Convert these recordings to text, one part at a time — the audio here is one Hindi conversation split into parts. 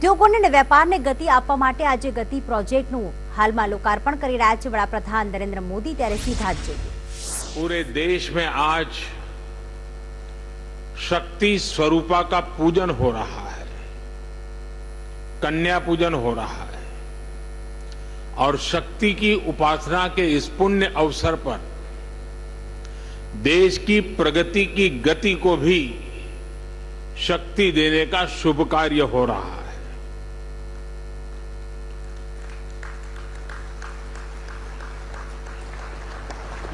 ઉદ્યોગોને અને વેપારને ગતિ આપવા માટે આજે ગતિ પ્રોજેક્ટનું હાલમાં લોકાર્પણ કરી રહ્યા છે વડાપ્રધાન નરેન્દ્ર મોદી। ત્યારે સીધા જ જોઈએ। पूरे देश में आज शक्ति स्वरूपा का पूजन हो रहा है, कन्या पूजन हो रहा है और शक्ति की उपासना के इस पुण्य अवसर पर देश की प्रगति की गति को भी शक्ति देने का शुभ कार्य हो रहा है।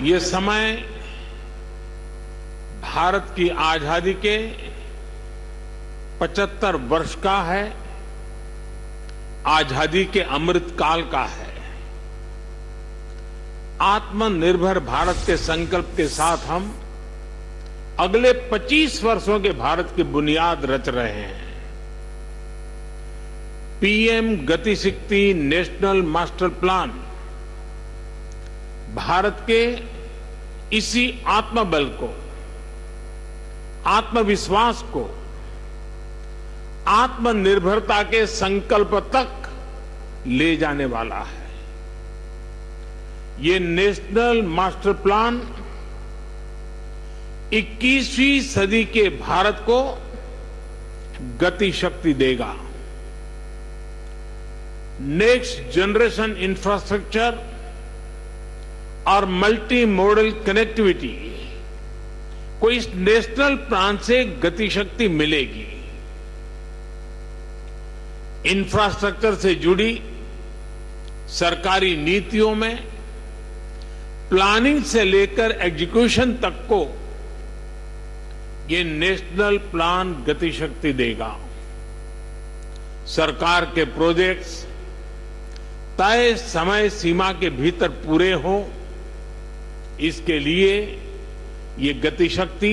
ये समय भारत की आजादी के 75 वर्ष का है, आजादी के अमृत काल का है। आत्मनिर्भर भारत के संकल्प के साथ हम अगले 25 वर्षों के भारत की बुनियाद रच रहे हैं। पीएम गति शक्ति नेशनल मास्टर प्लान भारत के इसी आत्मबल को, आत्मविश्वास को, आत्मनिर्भरता के संकल्प तक ले जाने वाला है। ये नेशनल मास्टर प्लान 21वीं सदी के भारत को गति शक्ति देगा। नेक्स्ट जनरेशन इंफ्रास्ट्रक्चर और मल्टी मॉडल कनेक्टिविटी को इस नेशनल प्लान से गति शक्ति मिलेगी। इंफ्रास्ट्रक्चर से जुड़ी सरकारी नीतियों में प्लानिंग से लेकर एग्जीक्यूशन तक को ये नेशनल प्लान गति शक्ति देगा। सरकार के प्रोजेक्ट्स तय समय सीमा के भीतर पूरे हों, इसके लिए ये गति शक्ति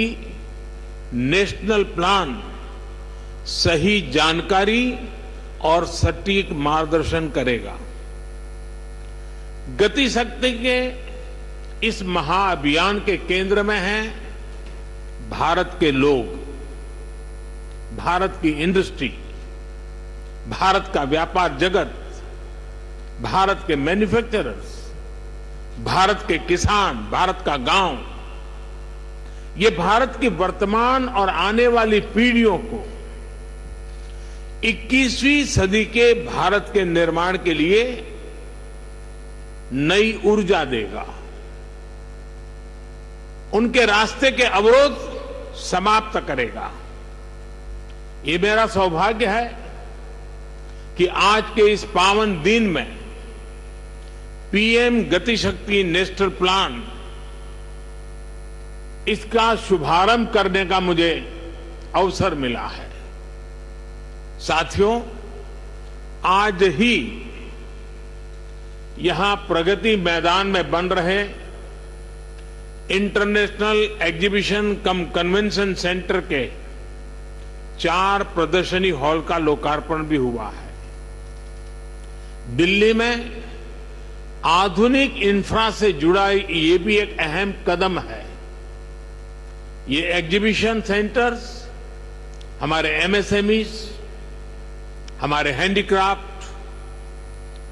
नेशनल प्लान सही जानकारी और सटीक मार्गदर्शन करेगा। गति शक्ति के इस महाअभियान के केंद्र में हैं भारत के लोग, भारत की इंडस्ट्री, भारत का व्यापार जगत, भारत के मैन्युफैक्चरर्स, भारत के किसान, भारत का गांव। ये भारत की वर्तमान और आने वाली पीढ़ियों को 21वीं सदी के भारत के निर्माण के लिए नई ऊर्जा देगा। उनके रास्ते के अवरोध समाप्त करेगा। ये मेरा सौभाग्य है कि आज के इस पावन दिन में पीएम गति शक्ति नेशनल प्लान, इसका शुभारंभ करने का मुझे अवसर मिला है। साथियों, आज ही यहां प्रगति मैदान में बन रहे इंटरनेशनल एग्जीबिशन कम कन्वेंशन सेंटर के 4 प्रदर्शनी हॉल का लोकार्पण भी हुआ है। दिल्ली में आधुनिक इंफ्रा से जुड़ा ये भी एक अहम कदम है। ये एग्जीबिशन सेंटर्स हमारे एमएसएमईज, हमारे हैंडीक्राफ्ट,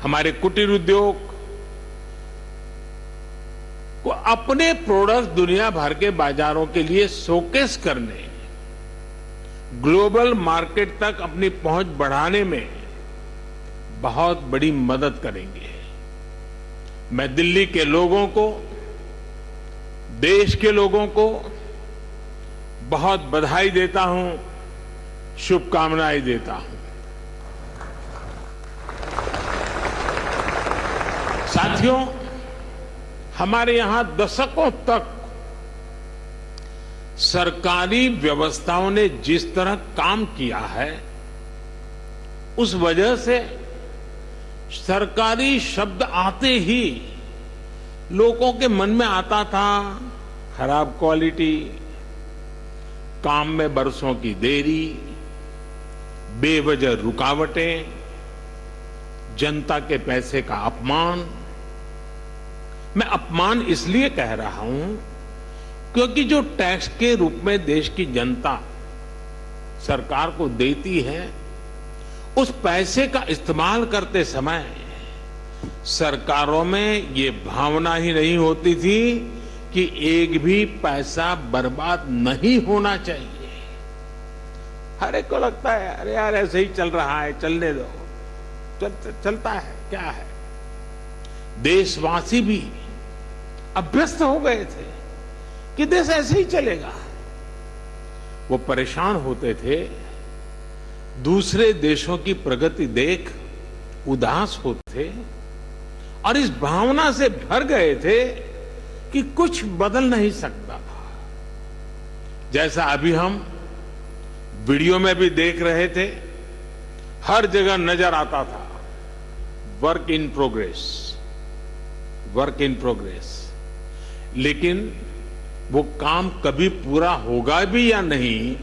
हमारे कुटीर उद्योग को अपने प्रोडक्ट दुनिया भर के बाजारों के लिए शोकेस करने, ग्लोबल मार्केट तक अपनी पहुंच बढ़ाने में बहुत बड़ी मदद करेंगे। मैं दिल्ली के लोगों को, देश के लोगों को बहुत बधाई देता हूं, शुभकामनाएं देता हूं। साथियों, हमारे यहां दशकों तक सरकारी व्यवस्थाओं ने जिस तरह काम किया है, उस वजह से सरकारी शब्द आते ही लोगों के मन में आता था खराब क्वालिटी, काम में बरसों की देरी, बेवजह रुकावटें, जनता के पैसे का अपमान। मैं अपमान इसलिए कह रहा हूं क्योंकि जो टैक्स के रूप में देश की जनता सरकार को देती है, उस पैसे का इस्तेमाल करते समय सरकारों में ये भावना ही नहीं होती थी कि एक भी पैसा बर्बाद नहीं होना चाहिए। हर एक को लगता है अरे यार ऐसे ही चल रहा है, चलने दो, चलता है, क्या है। देशवासी भी अभ्यस्त हो गए थे कि देश ऐसे ही चलेगा। वो परेशान होते थे, दूसरे देशों की प्रगति देख उदास होते थे और इस भावना से भर गए थे कि कुछ बदल नहीं सकता। जैसा अभी हम वीडियो में भी देख रहे थे, हर जगह नजर आता था work in progress, work in progress. लेकिन वो काम कभी पूरा होगा भी या नहीं,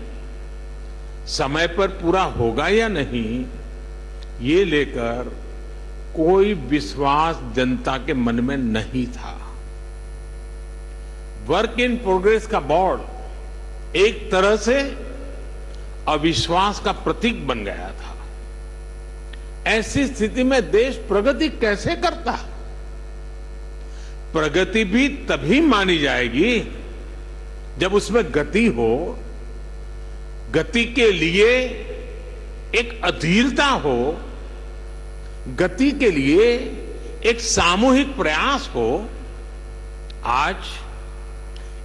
समय पर पूरा होगा या नहीं, ये लेकर कोई विश्वास जनता के मन में नहीं था। वर्क इन प्रोग्रेस का बोर्ड एक तरह से अविश्वास का प्रतीक बन गया था। ऐसी स्थिति में देश प्रगति कैसे करता? प्रगति भी तभी मानी जाएगी जब उसमें गति हो, गति के लिए एक अधीरता हो, गति के लिए एक सामूहिक प्रयास हो। आज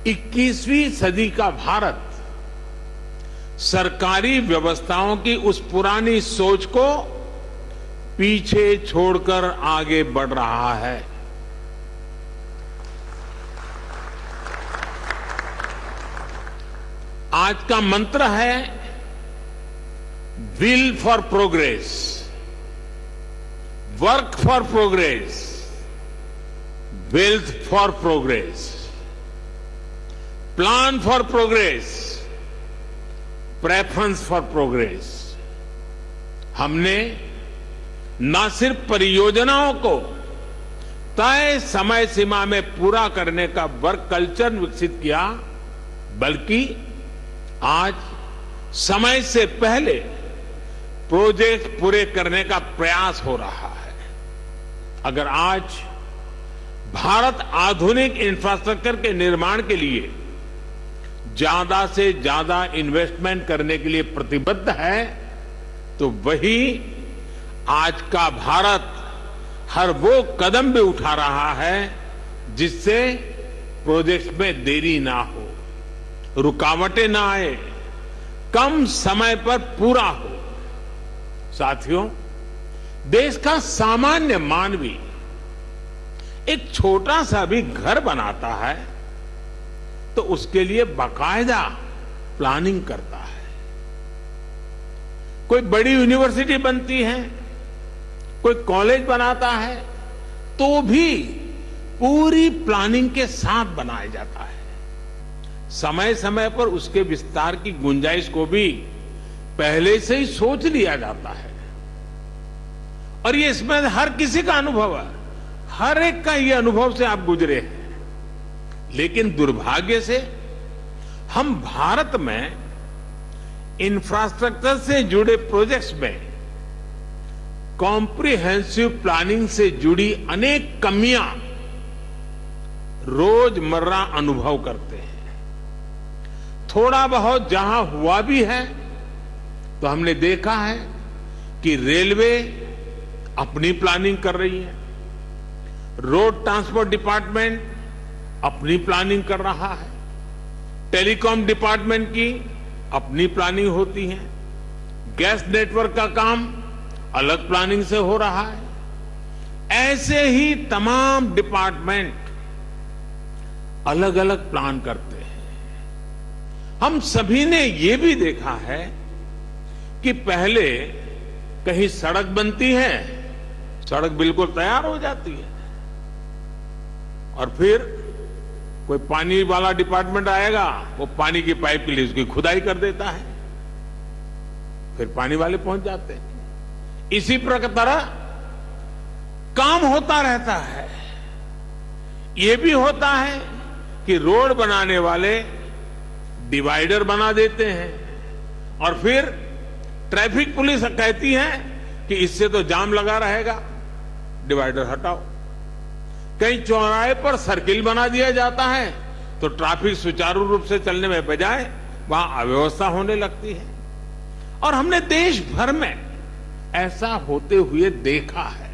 21वीं सदी का भारत सरकारी व्यवस्थाओं की उस पुरानी सोच को पीछे छोड़कर आगे बढ़ रहा है। आज का मंत्र है will for progress, work for progress, wealth for progress, plan for progress, preference for progress. हमने न सिर्फ परियोजनाओं को तय समय सीमा में पूरा करने का वर्क कल्चर विकसित किया, बल्कि आज समय से पहले प्रोजेक्ट पूरे करने का प्रयास हो रहा है। अगर आज भारत आधुनिक इंफ्रास्ट्रक्चर के निर्माण के लिए ज्यादा से ज्यादा इन्वेस्टमेंट करने के लिए प्रतिबद्ध है, तो वही आज का भारत हर वो कदम भी उठा रहा है जिससे प्रोजेक्ट में देरी ना हो, रुकावटें ना आए, कम समय पर पूरा हो। साथियों, देश का सामान्य मानवी एक छोटा सा भी घर बनाता है तो उसके लिए बाकायदा प्लानिंग करता है। कोई बड़ी यूनिवर्सिटी बनती है, कोई कॉलेज बनाता है, तो भी पूरी प्लानिंग के साथ बनाया जाता है। समय समय पर उसके विस्तार की गुंजाइश को भी पहले से ही सोच लिया जाता है। और ये इसमें हर किसी का अनुभव है, हर एक का ये अनुभव से आप गुजरे हैं। लेकिन दुर्भाग्य से हम भारत में इंफ्रास्ट्रक्चर से जुड़े प्रोजेक्ट्स में कॉम्प्रिहेंसिव प्लानिंग से जुड़ी अनेक कमियां रोजमर्रा अनुभव करते हैं। थोड़ा बहुत जहां हुआ भी है तो हमने देखा है कि रेलवे अपनी प्लानिंग कर रही है, रोड ट्रांसपोर्ट डिपार्टमेंट अपनी प्लानिंग कर रहा है, टेलीकॉम डिपार्टमेंट की अपनी प्लानिंग होती है, गैस नेटवर्क का काम अलग प्लानिंग से हो रहा है। ऐसे ही तमाम डिपार्टमेंट अलग अलग प्लान करते हैं। हम सभी ने ये भी देखा है कि पहले कहीं सड़क बनती है, सड़क बिल्कुल तैयार हो जाती है, और फिर कोई पानी वाला डिपार्टमेंट आएगा, वो पानी की पाइप के लिए उसकी खुदाई कर देता है, फिर पानी वाले पहुंच जाते हैं। इसी तरह काम होता रहता है। ये भी होता है कि रोड बनाने वाले डिवाइडर बना देते हैं और फिर ट्रैफिक पुलिस कहती है कि इससे तो जाम लगा रहेगा, डिवाइडर हटाओ। कहीं चौराहे पर सर्किल बना दिया जाता है तो ट्रैफिक सुचारू रूप से चलने में बजाय वहां अव्यवस्था होने लगती है। और हमने देश भर में ऐसा होते हुए देखा है।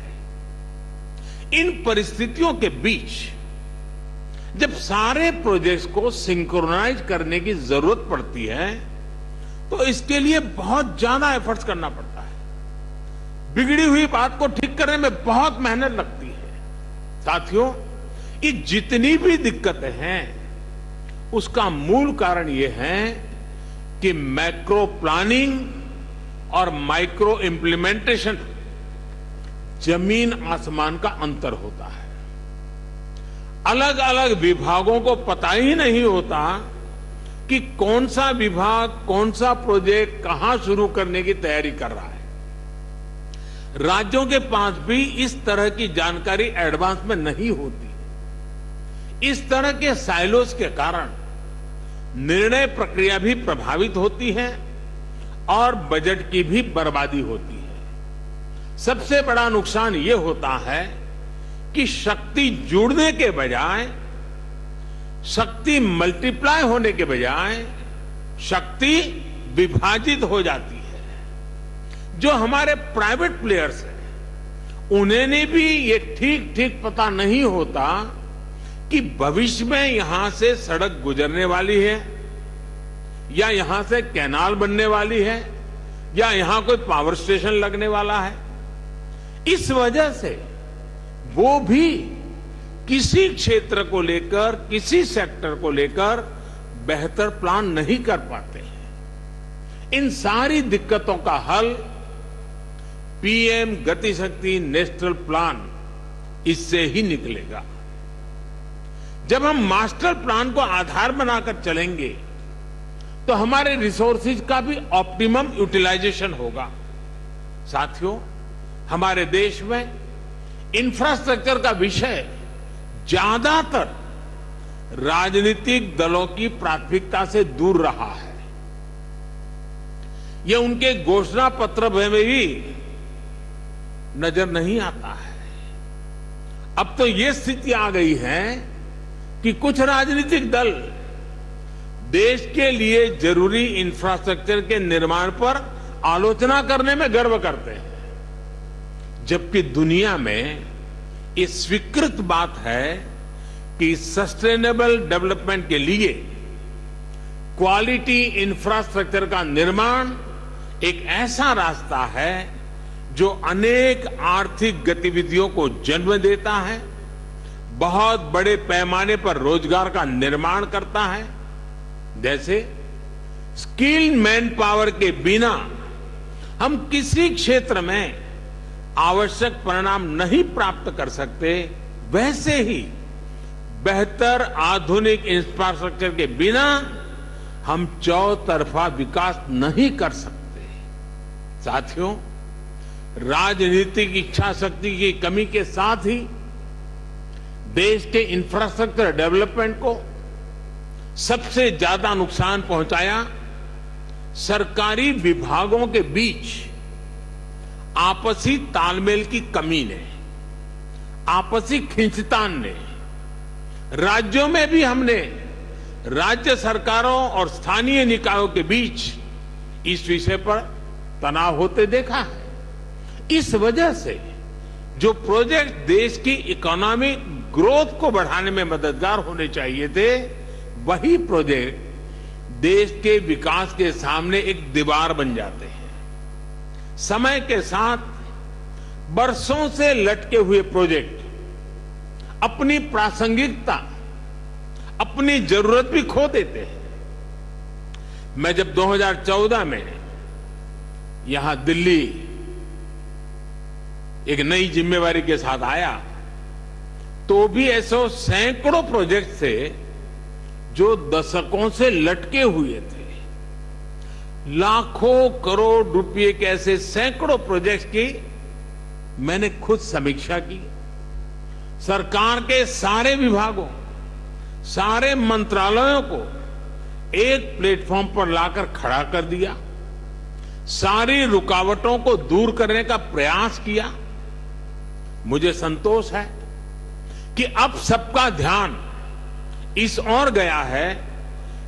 इन परिस्थितियों के बीच जब सारे प्रोजेक्ट्स को सिंक्रोनाइज करने की जरूरत पड़ती है तो इसके लिए बहुत ज्यादा एफर्ट्स करना पड़ता है। बिगड़ी हुई बात को ठीक करने में बहुत मेहनत लगती है। साथियों, ये जितनी भी दिक्कतें हैं उसका मूल कारण ये है कि मैक्रो प्लानिंग और माइक्रो इम्प्लीमेंटेशन जमीन आसमान का अंतर होता है। अलग अलग विभागों को पता ही नहीं होता कि कौन सा विभाग कौन सा प्रोजेक्ट कहां शुरू करने की तैयारी कर रहा है। राज्यों के पास भी इस तरह की जानकारी एडवांस में नहीं होती। इस तरह के साइलोस के कारण निर्णय प्रक्रिया भी प्रभावित होती है और बजट की भी बर्बादी होती है। सबसे बड़ा नुकसान यह होता है कि शक्ति जुड़ने के बजाय, शक्ति मल्टीप्लाई होने के बजाय शक्ति विभाजित हो जाती है। जो हमारे प्राइवेट प्लेयर्स हैं उन्हें भी ये ठीक ठीक पता नहीं होता कि भविष्य में यहां से सड़क गुजरने वाली है या यहां से कैनाल बनने वाली है या यहां कोई पावर स्टेशन लगने वाला है। इस वजह से वो भी किसी क्षेत्र को लेकर, किसी सेक्टर को लेकर बेहतर प्लान नहीं कर पाते हैं। इन सारी दिक्कतों का हल पीएम गति शक्ति नेशनल प्लान इससे ही निकलेगा। जब हम मास्टर प्लान को आधार बनाकर चलेंगे तो हमारे रिसोर्सेज का भी ऑप्टिमम यूटिलाइजेशन होगा। साथियों, हमारे देश में इंफ्रास्ट्रक्चर का विषय ज्यादातर राजनीतिक दलों की प्राथमिकता से दूर रहा है। यह उनके घोषणा पत्र में भी नजर नहीं आता है। अब तो यह स्थिति आ गई है कि कुछ राजनीतिक दल देश के लिए जरूरी इंफ्रास्ट्रक्चर के निर्माण पर आलोचना करने में गर्व करते हैं, जबकि दुनिया में ये स्वीकृत बात है कि सस्टेनेबल डेवलपमेंट के लिए क्वालिटी इंफ्रास्ट्रक्चर का निर्माण एक ऐसा रास्ता है जो अनेक आर्थिक गतिविधियों को जन्म देता है, बहुत बड़े पैमाने पर रोजगार का निर्माण करता है। जैसे स्किल्ड मैन पावर के बिना हम किसी क्षेत्र में आवश्यक परिणाम नहीं प्राप्त कर सकते, वैसे ही बेहतर आधुनिक इंफ्रास्ट्रक्चर के बिना हम चौतरफा विकास नहीं कर सकते। साथियों, राजनीतिक इच्छा शक्ति की कमी के साथ ही देश के इंफ्रास्ट्रक्चर डेवलपमेंट को सबसे ज्यादा नुकसान पहुंचाया सरकारी विभागों के बीच आपसी तालमेल की कमी ने, आपसी खींचतान ने। राज्यों में भी हमने राज्य सरकारों और स्थानीय निकायों के बीच इस विषय पर तनाव होते देखा है। इस वजह से जो प्रोजेक्ट देश की इकोनॉमिक ग्रोथ को बढ़ाने में मददगार होने चाहिए थे, वही प्रोजेक्ट देश के विकास के सामने एक दीवार बन जाते हैं। समय के साथ बरसों से लटके हुए प्रोजेक्ट अपनी प्रासंगिकता, अपनी जरूरत भी खो देते हैं। मैं जब 2014 में यहां दिल्ली एक नई जिम्मेवारी के साथ आया तो भी ऐसे सैकड़ों प्रोजेक्ट थे जो दशकों से लटके हुए थे। लाखों करोड़ रुपए के ऐसे सैकड़ों प्रोजेक्ट्स की मैंने खुद समीक्षा की। सरकार के सारे विभागों, सारे मंत्रालयों को एक प्लेटफॉर्म पर लाकर खड़ा कर दिया। सारी रुकावटों को दूर करने का प्रयास किया। मुझे संतोष है कि अब सबका ध्यान इस ओर गया है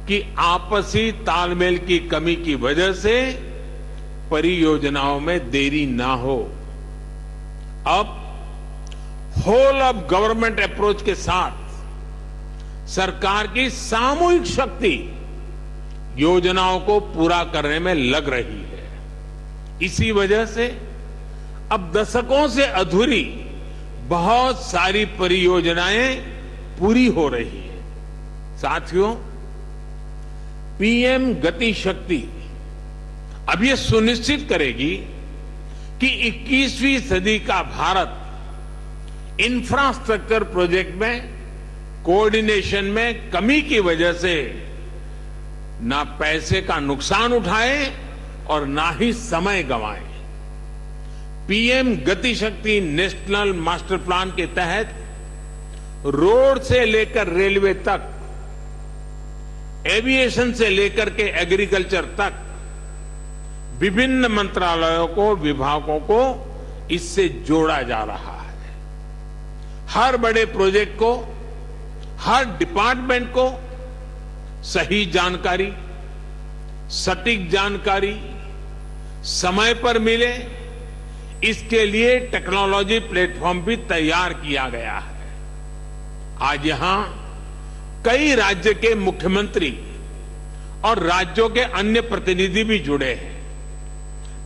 कि आपसी तालमेल की कमी की वजह से परियोजनाओं में देरी ना हो। अब होल ऑफ गवर्नमेंट अप्रोच के साथ सरकार की सामूहिक शक्ति योजनाओं को पूरा करने में लग रही है। इसी वजह से अब दशकों से अधूरी बहुत सारी परियोजनाएं पूरी हो रही है। साथियों, पीएम गति शक्ति अब ये सुनिश्चित करेगी कि 21वीं सदी का भारत इंफ्रास्ट्रक्चर प्रोजेक्ट में कोऑर्डिनेशन में कमी की वजह से ना पैसे का नुकसान उठाए और ना ही समय गंवाए। पीएम गति शक्ति नेशनल मास्टर प्लान के तहत रोड से लेकर रेलवे तक, एविएशन से लेकर के एग्रीकल्चर तक विभिन्न मंत्रालयों को, विभागों को इससे जोड़ा जा रहा है। हर बड़े प्रोजेक्ट को, हर डिपार्टमेंट को सही जानकारी, सटीक जानकारी समय पर मिले, इसके लिए टेक्नोलॉजी प्लेटफॉर्म भी तैयार किया गया है। आज यहां कई राज्य के मुख्यमंत्री और राज्यों के अन्य प्रतिनिधि भी जुड़े हैं।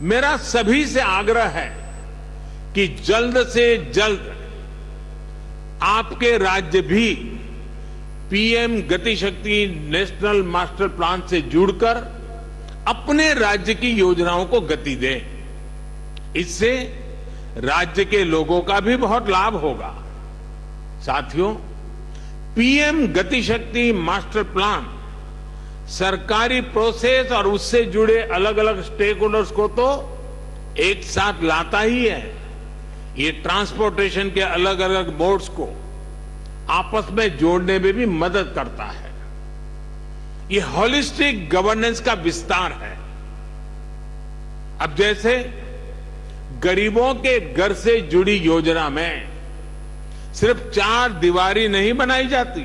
मेरा सभी से आग्रह है कि जल्द से जल्द आपके राज्य भी पीएम गति शक्ति नेशनल मास्टर प्लान से जुड़कर अपने राज्य की योजनाओं को गति दें। इससे राज्य के लोगों का भी बहुत लाभ होगा। साथियों, पीएम गति शक्ति मास्टर प्लान सरकारी प्रोसेस और उससे जुड़े अलग अलग स्टेक होल्डर्स को तो एक साथ लाता ही है। ये ट्रांसपोर्टेशन के अलग अलग मोड्स को आपस में जोड़ने में भी मदद करता है। ये होलिस्टिक गवर्नेंस का विस्तार है। अब जैसे गरीबों के घर से जुड़ी योजना में सिर्फ 4 दीवारी नहीं बनाई जाती,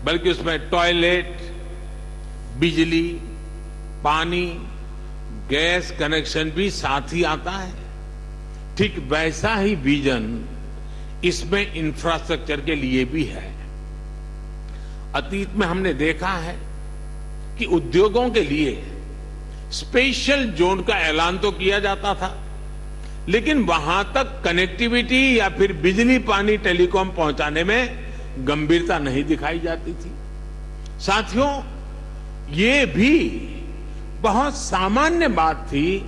बल्कि उसमें टॉयलेट, बिजली, पानी, गैस कनेक्शन भी साथ ही आता है। ठीक वैसा ही विजन इसमें इंफ्रास्ट्रक्चर के लिए भी है। अतीत में हमने देखा है कि उद्योगों के लिए स्पेशल जोन का ऐलान तो किया जाता था, लेकिन वहां तक कनेक्टिविटी या फिर बिजली, पानी, टेलीकॉम पहुंचाने में गंभीरता नहीं दिखाई जाती थी। साथियों, ये भी बहुत सामान्य बात थी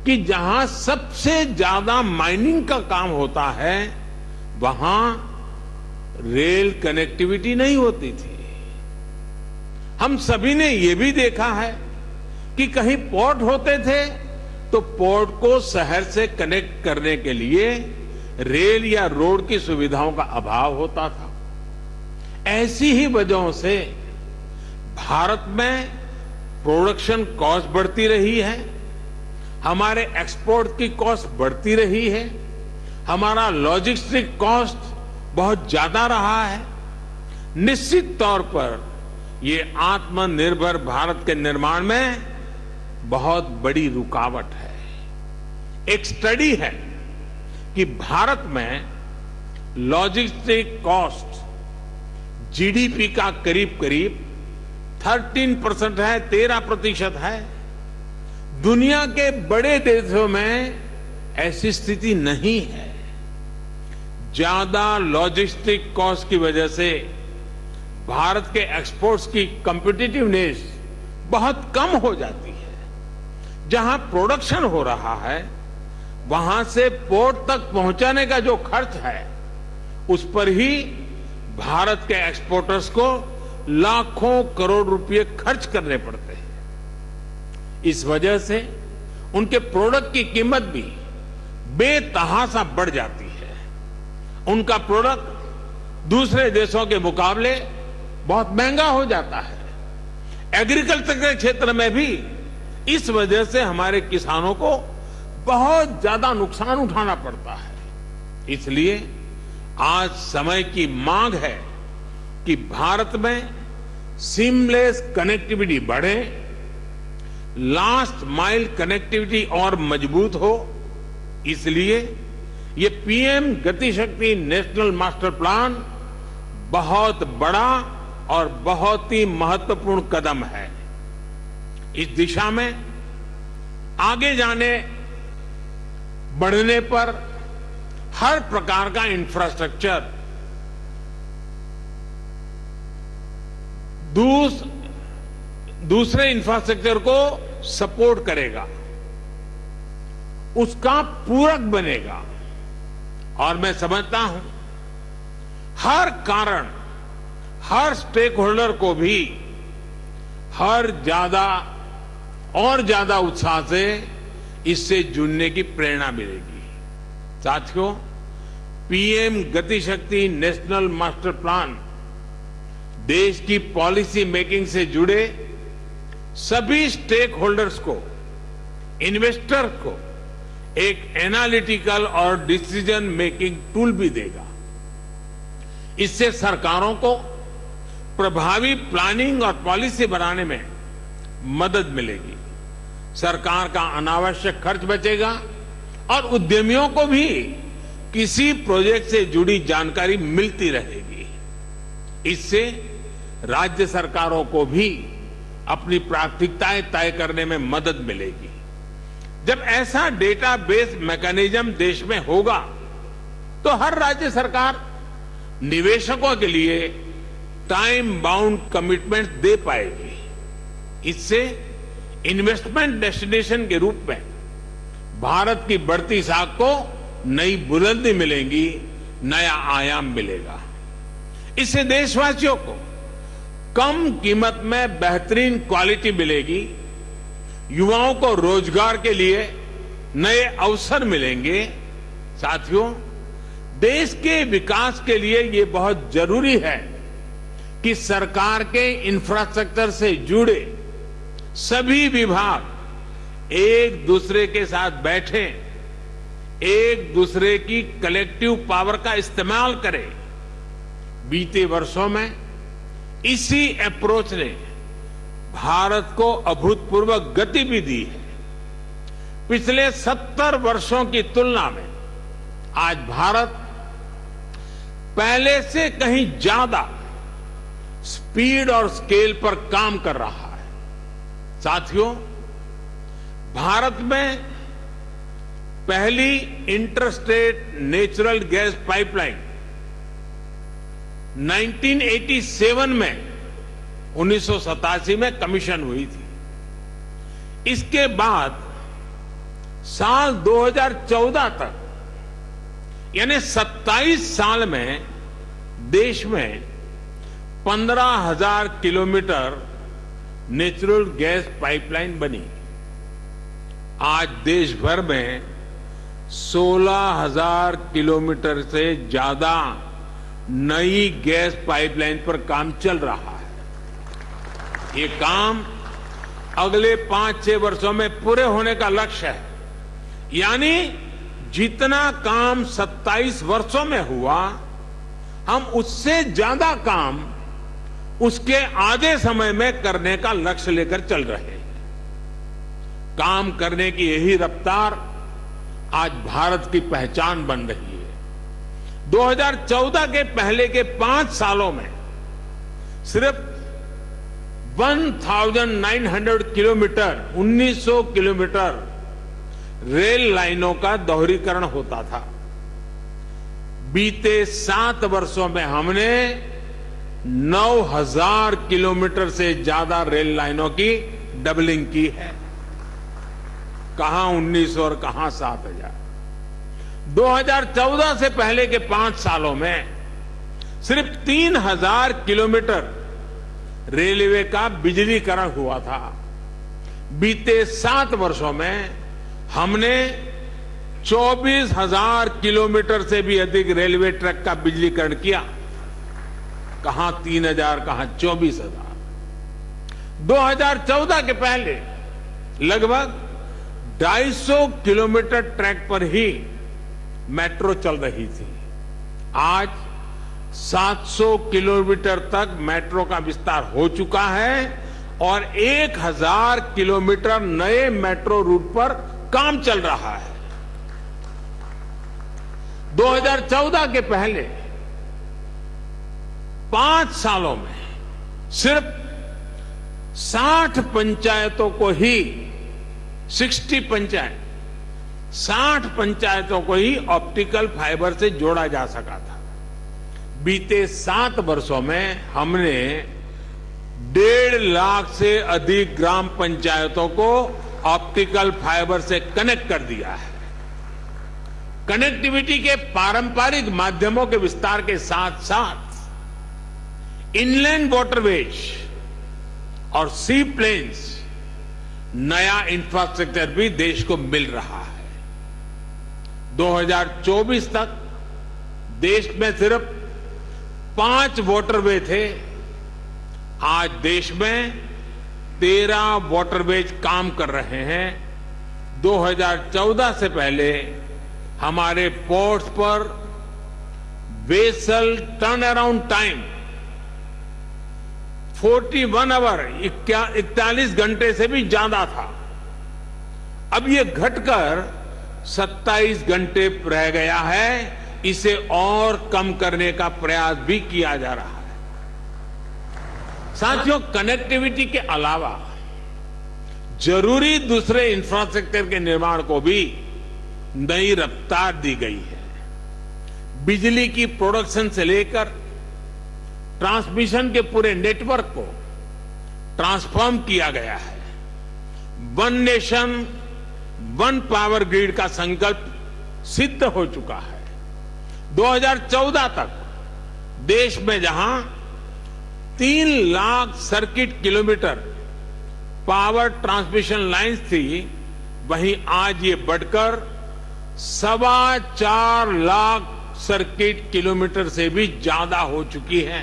कि जहां सबसे ज्यादा माइनिंग का काम होता है, वहां रेल कनेक्टिविटी नहीं होती थी। हम सभी ने यह भी देखा है कि कहीं पोर्ट होते थे तो पोर्ट को शहर से कनेक्ट करने के लिए रेल या रोड की सुविधाओं का अभाव होता था। ऐसी ही वजहों से भारत में प्रोडक्शन कॉस्ट बढ़ती रही है, हमारे एक्सपोर्ट की कॉस्ट बढ़ती रही है, हमारा लॉजिस्टिक कॉस्ट बहुत ज्यादा रहा है। निश्चित तौर पर ये आत्मनिर्भर भारत के निर्माण में बहुत बड़ी रुकावट है। एक स्टडी है कि भारत में लॉजिस्टिक कॉस्ट जीडीपी का करीब करीब 13% है, 13% है। दुनिया के बड़े देशों में ऐसी स्थिति नहीं है। ज्यादा लॉजिस्टिक कॉस्ट की वजह से भारत के एक्सपोर्ट्स की कॉम्पिटिटिवनेस बहुत कम हो जाती है। जहां प्रोडक्शन हो रहा है, वहां से पोर्ट तक पहुंचाने का जो खर्च है, उस पर ही भारत के एक्सपोर्टर्स को लाखों करोड़ रुपए खर्च करने पड़ते हैं। इस वजह से उनके प्रोडक्ट की कीमत भी बेतहाशा बढ़ जाती है। उनका प्रोडक्ट दूसरे देशों के मुकाबले बहुत महंगा हो जाता है। एग्रीकल्चर के क्षेत्र में भी इस वजह से हमारे किसानों को बहुत ज्यादा नुकसान उठाना पड़ता है। इसलिए आज समय की मांग है कि भारत में सीमलेस कनेक्टिविटी बढ़े, लास्ट माइल कनेक्टिविटी और मजबूत हो। इसलिए ये पीएम गति शक्ति नेशनल मास्टर प्लान बहुत बड़ा और बहुत ही महत्वपूर्ण कदम है। इस दिशा में आगे जाने बढ़ने पर हर प्रकार का इंफ्रास्ट्रक्चर दूसरे इंफ्रास्ट्रक्चर को सपोर्ट करेगा, उसका पूरक बनेगा। और मैं समझता हूं हर कारण, हर स्टेक होल्डर को भी और ज्यादा उत्साह से इससे जुड़ने की प्रेरणा मिलेगी। साथियों, पीएम गति शक्ति नेशनल मास्टर प्लान देश की पॉलिसी मेकिंग से जुड़े सभी स्टेक होल्डर्स को, इन्वेस्टर को एक एनालिटिकल और डिसीजन मेकिंग टूल भी देगा। इससे सरकारों को प्रभावी प्लानिंग और पॉलिसी बनाने में मदद मिलेगी, सरकार का अनावश्यक खर्च बचेगा और उद्यमियों को भी किसी प्रोजेक्ट से जुड़ी जानकारी मिलती रहेगी। इससे राज्य सरकारों को भी अपनी प्राथमिकताएं तय करने में मदद मिलेगी। जब ऐसा डेटाबेस मैकेनिज्म देश में होगा तो हर राज्य सरकार निवेशकों के लिए टाइम बाउंड कमिटमेंट दे पाएगी। इससे इन्वेस्टमेंट डेस्टिनेशन के रूप में भारत की बढ़ती साख को नई बुलंदी मिलेगी, नया आयाम मिलेगा। इससे देशवासियों को कम कीमत में बेहतरीन क्वालिटी मिलेगी, युवाओं को रोजगार के लिए नए अवसर मिलेंगे। साथियों, देश के विकास के लिए ये बहुत जरूरी है कि सरकार के इंफ्रास्ट्रक्चर से जुड़े सभी विभाग एक दूसरे के साथ बैठें, एक दूसरे की कलेक्टिव पावर का इस्तेमाल करें। बीते वर्षों में इसी अप्रोच ने भारत को अभूतपूर्व गति भी दी है। पिछले 70 वर्षों की तुलना में आज भारत पहले से कहीं ज्यादा स्पीड और स्केल पर काम कर रहा है। साथियों, भारत में पहली इंटरस्टेट नेचुरल गैस पाइपलाइन 1987 में 1987 में कमीशन हुई थी। इसके बाद साल 2014 तक यानी 27 साल में देश में 15,000 किलोमीटर नेचुरल गैस पाइपलाइन बनी। आज देश भर में 16,000 किलोमीटर से ज्यादा नई गैस पाइपलाइन पर काम चल रहा है। ये काम अगले 5-6 वर्षों में पूरे होने का लक्ष्य है। यानी जितना काम 27 वर्षों में हुआ, हम उससे ज्यादा काम उसके आधे समय में करने का लक्ष्य लेकर चल रहे हैं। काम करने की यही रफ्तार आज भारत की पहचान बन रही है। 2014 के पहले के 5 सालों में सिर्फ 1900 किलोमीटर 1900 किलोमीटर रेल लाइनों का दोहरीकरण होता था। बीते 7 वर्षों में हमने 9,000 किलोमीटर से ज्यादा रेल लाइनों की डबलिंग की है। कहां 1900 और कहां 7,000। 2014 से पहले के 5 सालों में सिर्फ 3,000 किलोमीटर रेलवे का बिजलीकरण हुआ था। बीते 7 वर्षों में हमने 24,000 किलोमीटर से भी अधिक रेलवे ट्रैक का बिजलीकरण किया। कहां 3,000, कहां 24,000। 2014 के पहले लगभग 250 किलोमीटर ट्रैक पर ही मेट्रो चल रही थी। आज 700 किलोमीटर तक मेट्रो का विस्तार हो चुका है और 1000 किलोमीटर नए मेट्रो रूट पर काम चल रहा है। 2014 के पहले 5 सालों में सिर्फ 60 पंचायतों को ही 60 पंचायतों को ही ऑप्टिकल फाइबर से जोड़ा जा सका था। बीते 7 वर्षों में हमने 1.5 लाख से अधिक ग्राम पंचायतों को ऑप्टिकल फाइबर से कनेक्ट कर दिया है। कनेक्टिविटी के पारंपरिक माध्यमों के विस्तार के साथ साथ इनलैंड वाटरवेज और सी प्लेन्स नया इंफ्रास्ट्रक्चर भी देश को मिल रहा है। 2024 तक देश में सिर्फ 5 वाटरवे थे। आज देश में 13 वाटरवेज काम कर रहे हैं। 2014 से पहले हमारे पोर्ट्स पर vessel turn around time 41 hour 41 घंटे से भी ज्यादा था। अब ये घटकर 27 घंटे रह गया है। इसे और कम करने का प्रयास भी किया जा रहा है। साथियों, कनेक्टिविटी के अलावा जरूरी दूसरे इंफ्रास्ट्रक्चर के निर्माण को भी नई रफ्तार दी गई है। बिजली की प्रोडक्शन से लेकर ट्रांसमिशन के पूरे नेटवर्क को ट्रांसफॉर्म किया गया है। One nation one power grid का संकल्प सिद्ध हो चुका है। 2014 तक देश में जहां 3 lakh circuit kilometre power transmission lines थी, वहीं आज ये बढ़कर 4.25 लाख सर्किट किलोमीटर से भी ज्यादा हो चुकी है।